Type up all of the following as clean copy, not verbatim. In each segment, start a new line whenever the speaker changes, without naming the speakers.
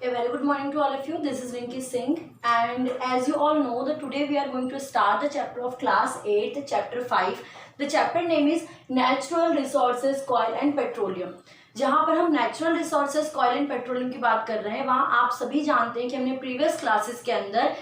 A very good morning to all of you. This is Rinki Singh, and as you all know that today we are going to start the chapter of class 8, the chapter 5. The chapter name is Natural Resources, Coal and Petroleum. जहाँ पर हम natural resources coil and petroleum की बात कर रहे हैं, वहाँ आप सभी जानते हैं कि हमने प्रीवियस क्लासेस के अंदर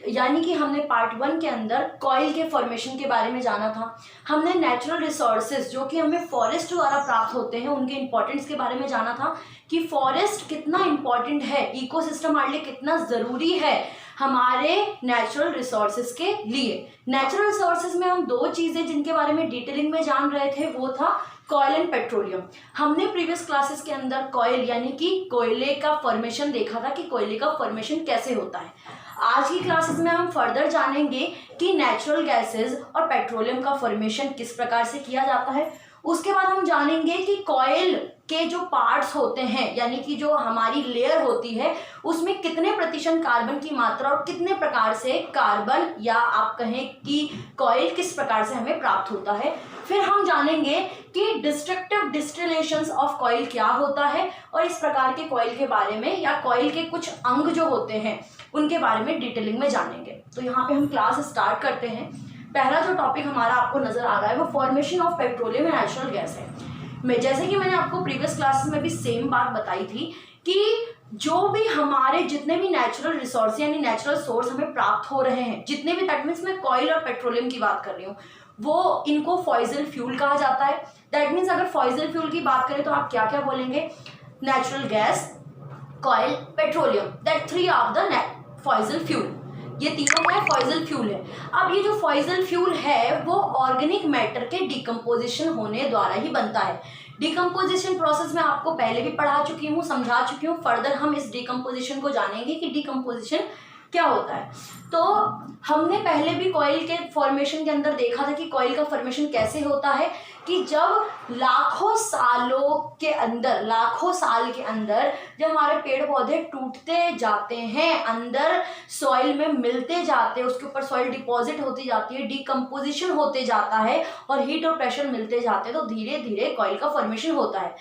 यानी कि हमने पार्ट 1 के अंदर कॉयल के फॉर्मेशन के बारे में जाना था। हमने नेचुरल रिसोर्सेज जो कि हमें फॉरेस्ट द्वारा प्राप्त होते हैं उनके इंपॉर्टेंस के बारे में जाना था कि फॉरेस्ट कितना इंपॉर्टेंट है, इकोसिस्टम हमारे लिए कितना ज़रूरी है हमारे नेचुरल रिसोर्सेज के लिए। नेचुरल रिसोर्सेज में हम दो चीज़ें जिनके बारे में डिटेलिंग में जान रहे थे वो था कॉयल एंड पेट्रोलियम। हमने प्रीवियस क्लासेस के अंदर कॉयल यानी कि कोयले का फॉर्मेशन देखा था कि कोयले का फॉर्मेशन कैसे होता है। आज की क्लासेस में हम फर्दर जानेंगे कि नेचुरल गैसेस और पेट्रोलियम का फॉर्मेशन किस प्रकार से किया जाता है। उसके बाद हम जानेंगे कि कॉयल के जो पार्ट्स होते हैं यानी कि जो हमारी लेयर होती है उसमें कितने प्रतिशत कार्बन की मात्रा और कितने प्रकार से कार्बन या आप कहें कि कॉयल किस प्रकार से हमें प्राप्त होता है। फिर हम जानेंगे कि डिस्ट्रक्टिव डिस्टिलेशंस ऑफ कॉयल क्या होता है और इस प्रकार के कॉयल के बारे में या कॉयल के कुछ अंग जो होते हैं उनके बारे में डिटेलिंग में जानेंगे। तो यहाँ पे हम क्लास स्टार्ट करते हैं। पहला जो टॉपिक हमारा आपको नजर आ रहा है वो formation of petroleum and natural gas है। जैसे कि मैंने आपको प्रीवियस क्लासेस में भी सेम बात बताई थी कि जो भी हमारे जितने भी नेचुरल रिसोर्स यानी नेचुरल सोर्स हमें प्राप्त हो रहे हैं, जितने भी, दैट मीन्स मैं कॉयल और पेट्रोलियम की बात कर रही हूँ, वो इनको फॉसिल फ्यूल कहा जाता है। दैट मीन्स अगर फॉसिल फ्यूल की बात करें तो आप क्या क्या बोलेंगे? Natural gas, coil, petroleum, that three of the fossil fuel. ये तीनों क्या है? फॉसिल फ्यूल है। अब ये जो फॉसिल फ्यूल है वो ऑर्गेनिक मैटर के डिकम्पोजिशन होने द्वारा ही बनता है। डिकम्पोजिशन प्रोसेस में आपको पहले भी पढ़ा चुकी हूँ, समझा चुकी हूँ। फर्दर हम इस डिकम्पोजिशन को जानेंगे कि डिकम्पोजिशन क्या होता है। तो हमने पहले भी कॉयल के फॉर्मेशन के अंदर देखा था कि कॉयल का फॉर्मेशन कैसे होता है कि जब लाखों साल के अंदर जब हमारे पेड़ पौधे टूटते जाते हैं, अंदर सॉइल में मिलते जाते हैं, उसके ऊपर सॉइल डिपॉजिट होती जाती है, डिकम्पोजिशन होते जाता है और हीट और प्रेशर मिलते जाते हैं, तो धीरे धीरे कॉयल का फॉर्मेशन होता है।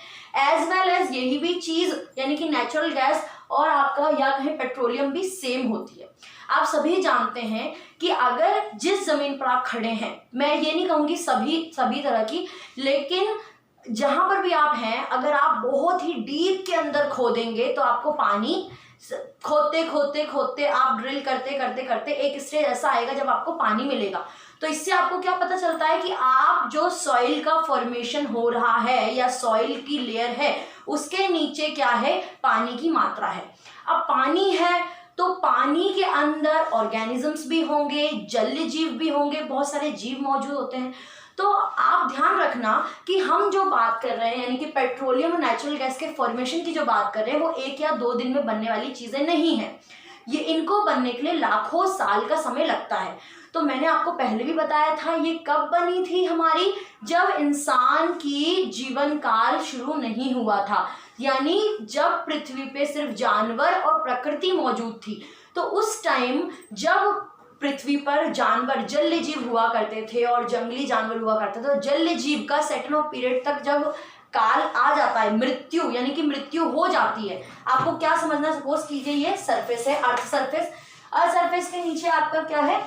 एज वेल एज यही भी चीज़ यानी कि नेचुरल गैस और आपका या कहीं पेट्रोलियम भी सेम होती है। आप सभी जानते हैं कि अगर जिस जमीन पर आप खड़े हैं, मैं ये नहीं कहूँगी सभी तरह की, लेकिन जहाँ पर भी आप हैं, अगर आप बहुत ही डीप के अंदर खोदेंगे तो आपको पानी खोदते आप ड्रिल करते एक स्टेज ऐसा आएगा जब आपको पानी मिलेगा। तो इससे आपको क्या पता चलता है कि आप जो सॉइल का फॉर्मेशन हो रहा है या सॉइल की लेयर है उसके नीचे क्या है? पानी की मात्रा है। अब पानी है तो पानी के अंदर ऑर्गेनिजम्स भी होंगे, जलीय जीव भी होंगे, बहुत सारे जीव मौजूद होते हैं। तो आप ध्यान रखना कि हम जो बात कर रहे हैं यानी कि पेट्रोलियम और नेचुरल गैस के फॉर्मेशन की जो बात कर रहे हैं वो 1 या 2 दिन में बनने वाली चीज़ें नहीं हैं। ये इनको बनने के लिए लाखों साल का समय लगता है। तो मैंने आपको पहले भी बताया था ये कब बनी थी हमारी, जब इंसान की जीवन काल शुरू नहीं हुआ था, यानी जब पृथ्वी पे सिर्फ जानवर और प्रकृति मौजूद थी। तो उस टाइम जब पृथ्वी पर जानवर, जलीय जीव हुआ करते थे और जंगली जानवर हुआ करते थे, तो जलीय जीव का सर्टेन ऑफ पीरियड तक जब काल आ जाता है, मृत्यु यानी कि मृत्यु हो जाती है। आपको क्या समझना, सपोज कीजिए ये सरफेस है, अर्थ सरफेस। अर्थ सरफेस के नीचे आपका क्या है?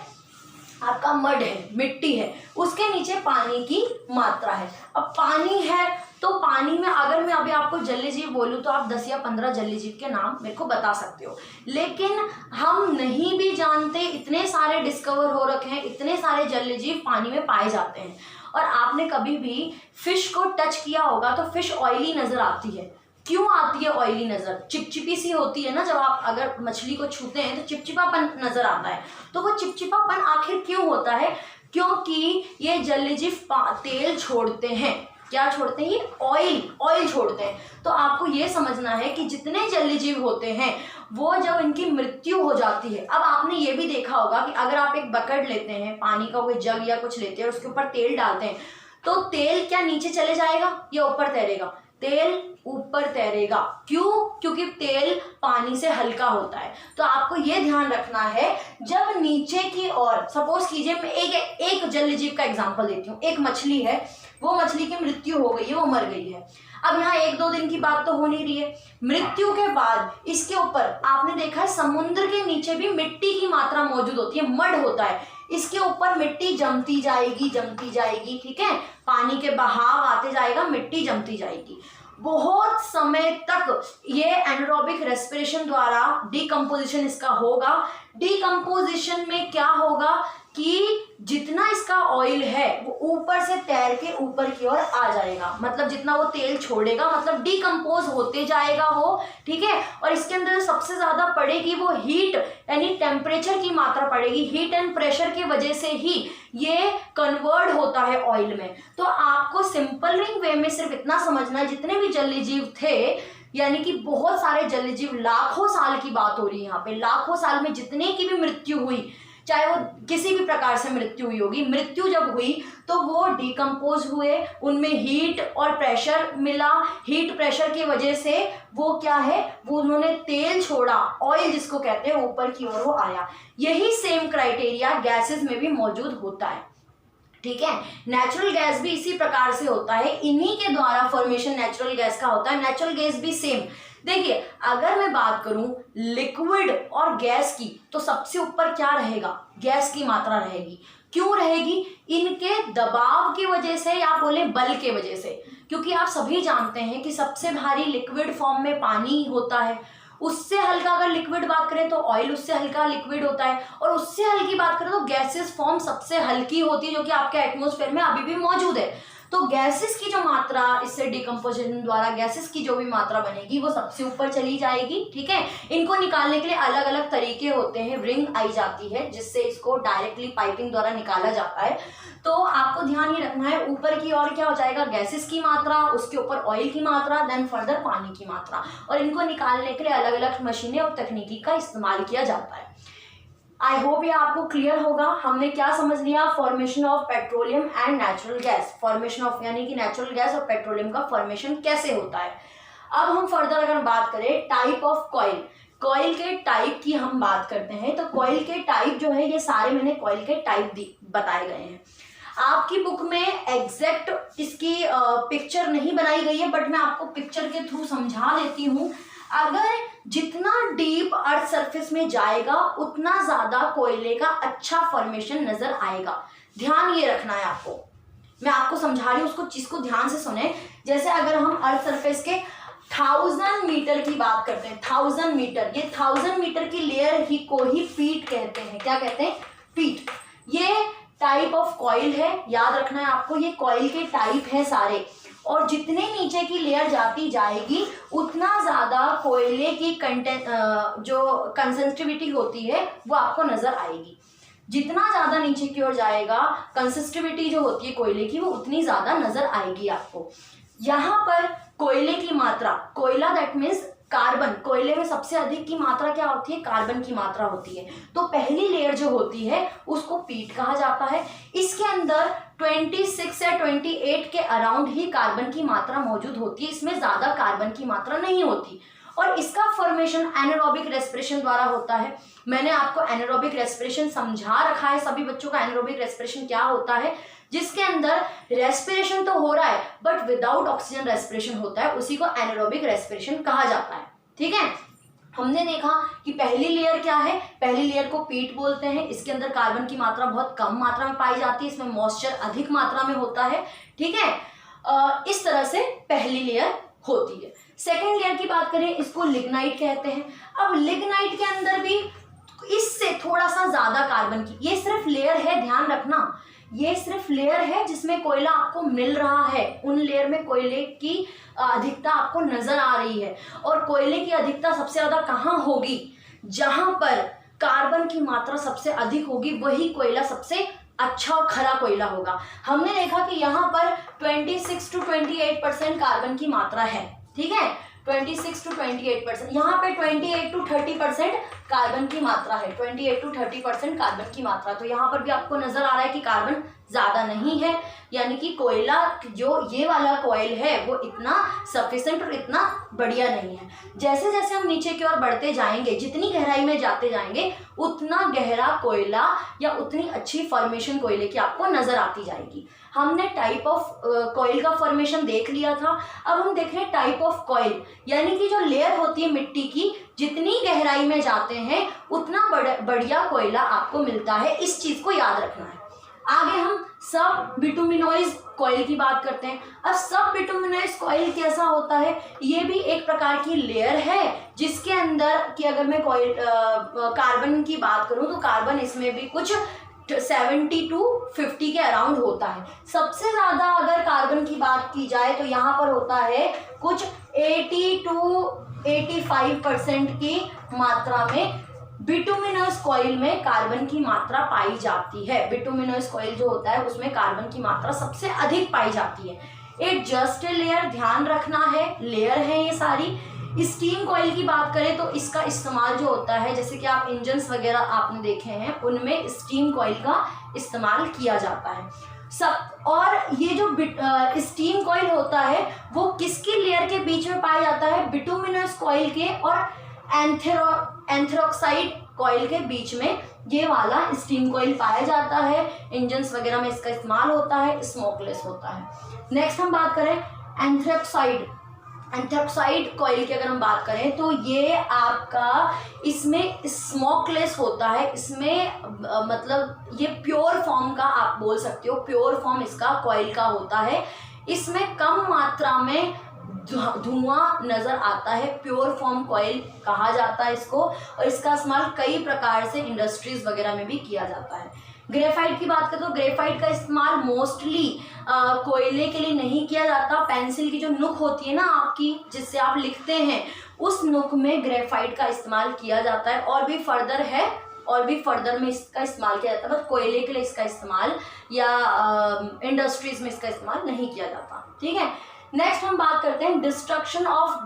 आपका मड है, मिट्टी है, उसके नीचे पानी की मात्रा है। अब पानी है तो पानी में अगर मैं अभी आपको जलीय जीव बोलूँ तो आप 10 या 15 जलीय जीव के नाम मेरे को बता सकते हो, लेकिन हम नहीं भी जानते, इतने सारे डिस्कवर हो रखे हैं, इतने सारे जलीय जीव पानी में पाए जाते हैं। और आपने कभी भी फिश को टच किया होगा तो फिश ऑयली नजर आती है। क्यों आती है ऑयली नजर? चिपचिपी सी होती है ना, जब आप अगर मछली को छूते हैं तो चिपचिपापन नजर आता है। तो वो चिपचिपापन आखिर क्यों होता है? क्योंकि ये जलीय जीव तेल छोड़ते हैं। क्या छोड़ते हैं? ये ऑयल छोड़ते हैं। तो आपको ये समझना है कि जितने जलीय जीव होते हैं वो जब इनकी मृत्यु हो जाती है, अब आपने ये भी देखा होगा कि अगर आप एक बकेट लेते हैं, पानी का कोई जग या कुछ लेते हैं और उसके ऊपर तेल डालते हैं तो तेल क्या नीचे चले जाएगा या ऊपर तैरेगा? तेल ऊपर तैरेगा। क्यों? क्योंकि तेल पानी से हल्का होता है। तो आपको यह ध्यान रखना है, जब नीचे की ओर, सपोज कीजिए मैं एक जल जीव का एग्जांपल देती हूँ। एक मछली है, वो मछली की मृत्यु हो गई है, वो मर गई है। अब यहाँ 1-2 दिन की बात तो हो नहीं रही है। मृत्यु के बाद इसके ऊपर आपने देखा है समुद्र के नीचे भी मिट्टी की मात्रा मौजूद होती है, मड होता है। इसके ऊपर मिट्टी जमती जाएगी, ठीक है। पानी के बहाव आते जाएगा, मिट्टी जमती जाएगी। बहुत समय तक ये एनारोबिक रेस्पिरेशन द्वारा डिकम्पोजिशन इसका होगा। डिकम्पोजिशन में क्या होगा कि जितना इसका ऑयल है वो ऊपर से तैर के ऊपर की ओर आ जाएगा, मतलब जितना वो तेल छोड़ेगा, मतलब डिकम्पोज होते जाएगा वो, ठीक है। और इसके अंदर सबसे ज्यादा पड़ेगी वो हीट, यानी टेम्परेचर की मात्रा पड़ेगी। हीट एंड प्रेशर की वजह से ही ये कन्वर्ट होता है ऑयल में। तो आपको सिंपल रिंग वे में सिर्फ इतना समझना है, जितने भी जलीय जीव थे, यानी कि बहुत सारे जलीय जीव, लाखों साल की बात हो रही है यहाँ पे, लाखों साल में जितने की भी मृत्यु हुई, चाहे वो किसी भी प्रकार से मृत्यु हुई होगी, मृत्यु जब हुई तो वो डिकम्पोज हुए, उनमें हीट और प्रेशर मिला। हीट प्रेशर की वजह से वो क्या है, वो उन्होंने तेल छोड़ा, ऑयल जिसको कहते हैं, ऊपर की ओर वो आया। यही सेम क्राइटेरिया गैसेस में भी मौजूद होता है, ठीक है। नेचुरल गैस भी इसी प्रकार से होता है, इन्हीं के द्वारा फॉर्मेशन नेचुरल गैस का होता है। नेचुरल गैस भी सेम। देखिए, अगर मैं बात करूं लिक्विड और गैस की, तो सबसे ऊपर क्या रहेगा, गैस की मात्रा रहेगी। क्यों रहेगी? इनके दबाव की वजह से, या बोले बल के वजह से। क्योंकि आप सभी जानते हैं कि सबसे भारी लिक्विड फॉर्म में पानी होता है। उससे हल्का अगर लिक्विड बात करें तो ऑयल उससे हल्का लिक्विड होता है, और उससे हल्की बात करें तो गैसेस फॉर्म सबसे हल्की होती है, जो कि आपके एटमॉस्फेयर में अभी भी मौजूद है। तो गैसेस की जो मात्रा, इससे डिकम्पोजिशन द्वारा गैसेस की जो भी मात्रा बनेगी वो सबसे ऊपर चली जाएगी, ठीक है। इनको निकालने के लिए अलग अलग तरीके होते हैं। रिंग आई जाती है जिससे इसको डायरेक्टली पाइपिंग द्वारा निकाला जाता है। तो आपको ध्यान ये रखना है, ऊपर की ओर क्या हो जाएगा, गैसेस की मात्रा, उसके ऊपर ऑयल की मात्रा, देन फर्दर पानी की मात्रा, और इनको निकालने के लिए अलग अलग मशीनें और तकनीकी का इस्तेमाल किया जाता है। आई होप ये आपको क्लियर होगा। हमने क्या समझ लिया, formation of petroleum and natural gas. Formation of यानी कि नेचुरल गैस और पेट्रोलियम का फॉर्मेशन कैसे होता है। अब हम फर्दर अगर बात करें टाइप ऑफ कॉइल, कॉइल के टाइप की हम बात करते हैं। तो कॉइल के टाइप जो है, ये सारे मैंने कॉइल के टाइप बताए गए हैं। आपकी बुक में एग्जैक्ट इसकी पिक्चर नहीं बनाई गई है, बट मैं आपको पिक्चर के थ्रू समझा देती हूँ। अगर जितना डीप अर्थ सरफेस में जाएगा उतना ज्यादा कोयले का अच्छा फॉर्मेशन नजर आएगा। ध्यान ये रखना है आपको, मैं आपको समझा रही हूँ, उसको चीज को ध्यान से सुने। जैसे अगर हम अर्थ सरफेस के 1000 मीटर की बात करते हैं, 1000 मीटर, ये 1000 मीटर की लेयर ही को ही पीट कहते हैं। क्या कहते हैं? पीट। ये टाइप ऑफ कॉइल है, याद रखना है आपको, ये कॉइल के टाइप है सारे। और जितने नीचे की लेयर जाती जाएगी उतना ज्यादा कोयले की जो कंसिस्टिविटी होती है वो आपको नजर आएगी। जितना ज्यादा नीचे की ओर जाएगा, कंसिस्टिविटी जो होती है कोयले की, वो उतनी ज्यादा नजर आएगी आपको। यहाँ पर कोयले की मात्रा, कोयला दैट मीन्स कार्बन, कोयले में सबसे अधिक की मात्रा क्या होती है, कार्बन की मात्रा होती है। तो पहली लेयर जो होती है उसको पीट कहा जाता है। इसके अंदर 26 या 28 के अराउंड ही कार्बन की मात्रा मौजूद होती है, इसमें ज्यादा कार्बन की मात्रा नहीं होती। और इसका फॉर्मेशन एनारोबिक रेस्पिरेशन द्वारा होता है। मैंने आपको एनारोबिक रेस्पिरेशन समझा रखा है, सभी बच्चों का एनारोबिक रेस्पिरेशन क्या होता है, जिसके अंदर रेस्पिरेशन तो हो रहा है बट विदाउट ऑक्सीजन रेस्पिरेशन होता है, उसी को एनारोबिक रेस्पिरेशन कहा जाता है, ठीक है। हमने देखा कि पहली लेयर क्या है, पहली लेयर को पीट बोलते हैं। इसके अंदर कार्बन की मात्रा बहुत कम मात्रा में पाई जाती है, इसमें मॉइस्चर अधिक मात्रा में होता है, ठीक है। इस तरह से पहली लेयर होती है। सेकेंड लेयर की बात करें, इसको लिग्नाइट कहते हैं। अब लिग्नाइट के अंदर भी इससे थोड़ा सा ज्यादा कार्बन की, ये सिर्फ लेयर है, ध्यान रखना, ये सिर्फ लेयर है जिसमें कोयला आपको मिल रहा है। उन लेयर में कोयले की अधिकता आपको नजर आ रही है। और कोयले की अधिकता सबसे ज्यादा कहाँ होगी, जहां पर कार्बन की मात्रा सबसे अधिक होगी, वही कोयला सबसे अच्छा और खरा कोयला होगा। हमने देखा कि यहाँ पर 26 to 28% कार्बन की मात्रा है, ठीक है। 26 to 28%। यहाँ पे 28 to 30% कार्बन की मात्रा है, 28 to 30% कार्बन की मात्रा। तो यहाँ पर भी आपको नजर आ रहा है कि कार्बन ज़्यादा नहीं है, यानी कि कोयला जो ये वाला कॉइल है वो इतना सफिशिएंट और इतना बढ़िया नहीं है। जैसे जैसे हम नीचे की ओर बढ़ते जाएंगे, जितनी गहराई में जाते जाएंगे, उतना गहरा कोयला या उतनी अच्छी फॉर्मेशन कोयले की आपको नजर आती जाएगी। हमने टाइप ऑफ कॉइल का फॉर्मेशन देख लिया था। अब हम देख रहे हैं टाइप ऑफ कॉइल, यानी कि जो लेयर होती है मिट्टी की, जितनी गहराई में जाते हैं उतना बढ़िया कोयला आपको मिलता है। इस चीज को याद रखना है। आगे हम सब बिटुमिनोइज कॉइल की बात करते हैं। अब सब बिटुमिनोइज कॉइल कैसा होता है? ये भी एक प्रकार की लेयर है जिसके अंदर की अगर मैं कॉइल कार्बन की बात करूं तो कार्बन इसमें भी कुछ 70 to 50 के अराउंड होता है। सबसे ज़्यादा अगर कार्बन की बात की जाए तो यहाँ पर होता है कुछ 80 to 85% की मात्रा में बिटुमिनस कॉइल में कार्बन की मात्रा पाई जाती है। बिटुमिनस कॉइल जो होता है उसमें कार्बन की मात्रा सबसे अधिक पाई जाती है। इट जस्ट ए लेयर, ध्यान रखना है, लेयर है ये सारी। स्टीम कॉइल की बात करें तो इसका इस्तेमाल जो होता है, जैसे कि आप इंजन्स वगैरह आपने देखे हैं, उनमें स्टीम कॉइल का इस्तेमाल किया जाता है सब। और ये जो स्टीम कॉइल होता है वो किसकी लेयर के बीच में पाया जाता है? बिटुमिनस कॉइल के और एंथ्रोक्साइड कॉइल के बीच में ये वाला स्टीम कॉइल पाया जाता है। इंजन्स वगैरह में इसका इस्तेमाल होता है, स्मोकलेस होता है। नेक्स्ट हम बात करें एंथ्रोक्साइड कॉइल की अगर हम बात करें तो ये आपका इसमें स्मोकलेस होता है। इसमें मतलब ये प्योर फॉर्म का आप बोल सकते हो, प्योर फॉर्म इसका कॉइल का होता है। इसमें कम मात्रा में धुआं नजर आता है, प्योर फॉर्म कॉइल कहा जाता है इसको। और इसका इस्तेमाल कई प्रकार से इंडस्ट्रीज वगैरह में भी किया जाता है। ग्रेफाइट की बात करें तो ग्रेफाइट का इस्तेमाल मोस्टली कोयले के लिए नहीं किया जाता। पेंसिल की जो नुक होती है ना आपकी, जिससे आप लिखते हैं, उस नुक में ग्रेफाइट का इस्तेमाल किया जाता है। और भी फर्दर में इसका इस्तेमाल किया जाता है, बस कोयले के लिए इसका इस्तेमाल या इंडस्ट्रीज में इसका इस्तेमाल नहीं किया जाता। ठीक है, नेक्स्ट हम बात करते हैं destruction of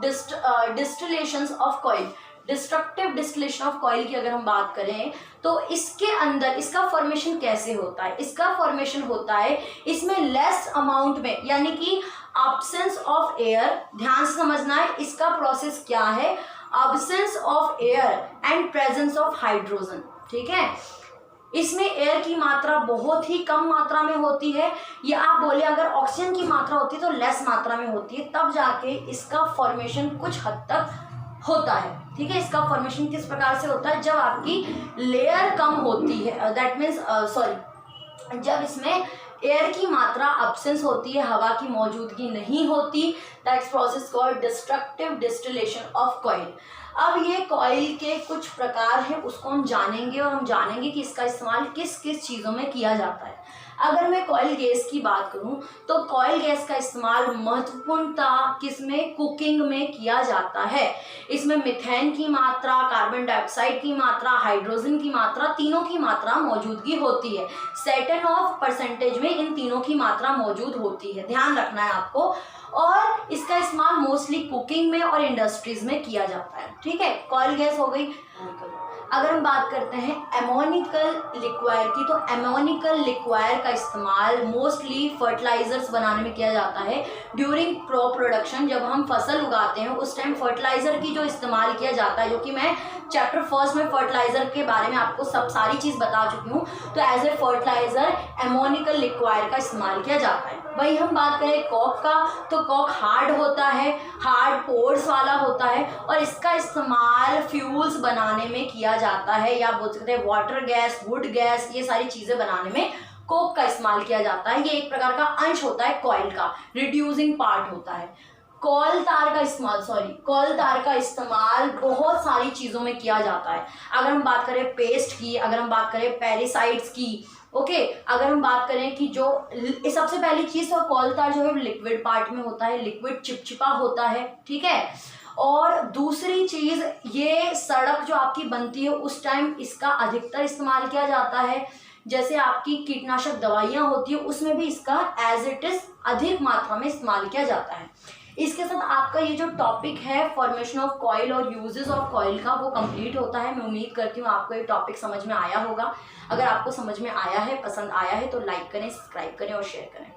distillation of coil. Destructive distillation of coil की अगर हम बात करें तो इसके अंदर इसका फॉर्मेशन कैसे होता है? इसका फॉर्मेशन होता है इसमें लेस अमाउंट में, यानी कि अब्सेंस ऑफ एयर। ध्यान से समझना है इसका प्रोसेस क्या है। Absence of air and presence of hydrogen. ठीक है, इसमें एयर की मात्रा बहुत ही कम मात्रा में होती है, या आप बोले अगर ऑक्सीजन की मात्रा होती है तो लेस मात्रा में होती है, तब जाके इसका फॉर्मेशन कुछ हद तक होता है। ठीक है, इसका फॉर्मेशन किस प्रकार से होता है? जब आपकी लेयर कम होती है, दैट मीन्स जब इसमें एयर की मात्रा अब्सेंस होती है, हवा की मौजूदगी नहीं होती, that's process called destructive distillation of coil. अब ये कॉइल के कुछ प्रकार हैं, उसको हम जानेंगे और हम जानेंगे कि इसका इस्तेमाल किस किस चीज़ों में किया जाता है। अगर मैं कॉइल गैस की बात करूं तो कॉइल गैस का इस्तेमाल महत्वपूर्णतः किसमें? कुकिंग में किया जाता है। इसमें मीथेन की मात्रा, कार्बन डाइऑक्साइड की मात्रा, हाइड्रोजन की मात्रा, तीनों की मात्रा मौजूदगी होती है। सेटन ऑफ परसेंटेज में इन तीनों की मात्रा मौजूद होती है, ध्यान रखना है आपको। और इसका इस्तेमाल मोस्टली कुकिंग में और इंडस्ट्रीज में किया जाता है। ठीक है, कॉइल गैस हो गई। अगर हम बात करते हैं एमोनिकल लिक्वायर की, तो एमोनिकल लिक्वायर का इस्तेमाल मोस्टली फर्टिलाइजर्स बनाने में किया जाता है। ड्यूरिंग क्रॉप प्रोडक्शन, जब हम फसल उगाते हैं उस टाइम फर्टिलाइजर की जो इस्तेमाल किया जाता है, जो कि मैं चैप्टर फर्स्ट में फर्टिलाइजर के बारे में आपको सब सारी चीज़ बता चुकी हूँ। तो एज ए फर्टिलाइजर एमोनिकल लिक्वायर का इस्तेमाल किया जाता है। वही हम बात करें कॉक का, तो कॉक हार्ड होता है, हार्ड पोर्स वाला होता है, और इसका इस्तेमाल फ्यूल्स बनाने में किया जाता है, या बोल सकते हैं वाटर गैस, वुड गैस, ये सारी चीज़ें बनाने में कोक का इस्तेमाल किया जाता है। ये एक प्रकार का अंश होता है कॉइल का, रिड्यूसिंग पार्ट होता है। कॉल तार का इस्तेमाल बहुत सारी चीज़ों में किया जाता है। अगर हम बात करें पेस्ट की, अगर हम बात करें पेरिसाइड्स की, ओके, अगर हम बात करें कि जो सबसे पहली चीज़ तो कॉल तार जो है लिक्विड पार्ट में होता है, लिक्विड चिपचिपा होता है। ठीक है, और दूसरी चीज़ ये सड़क जो आपकी बनती है उस टाइम इसका अधिकतर इस्तेमाल किया जाता है। जैसे आपकी कीटनाशक दवाइयाँ होती है उसमें भी इसका एज इट इज़ अधिक मात्रा में इस्तेमाल किया जाता है। इसके साथ आपका ये जो टॉपिक है फॉर्मेशन ऑफ कॉइल और यूजेस ऑफ कॉइल का वो कंप्लीट होता है। मैं उम्मीद करती हूँ आपको ये टॉपिक समझ में आया होगा। अगर आपको समझ में आया है, पसंद आया है तो लाइक करें, सब्सक्राइब करें और शेयर करें।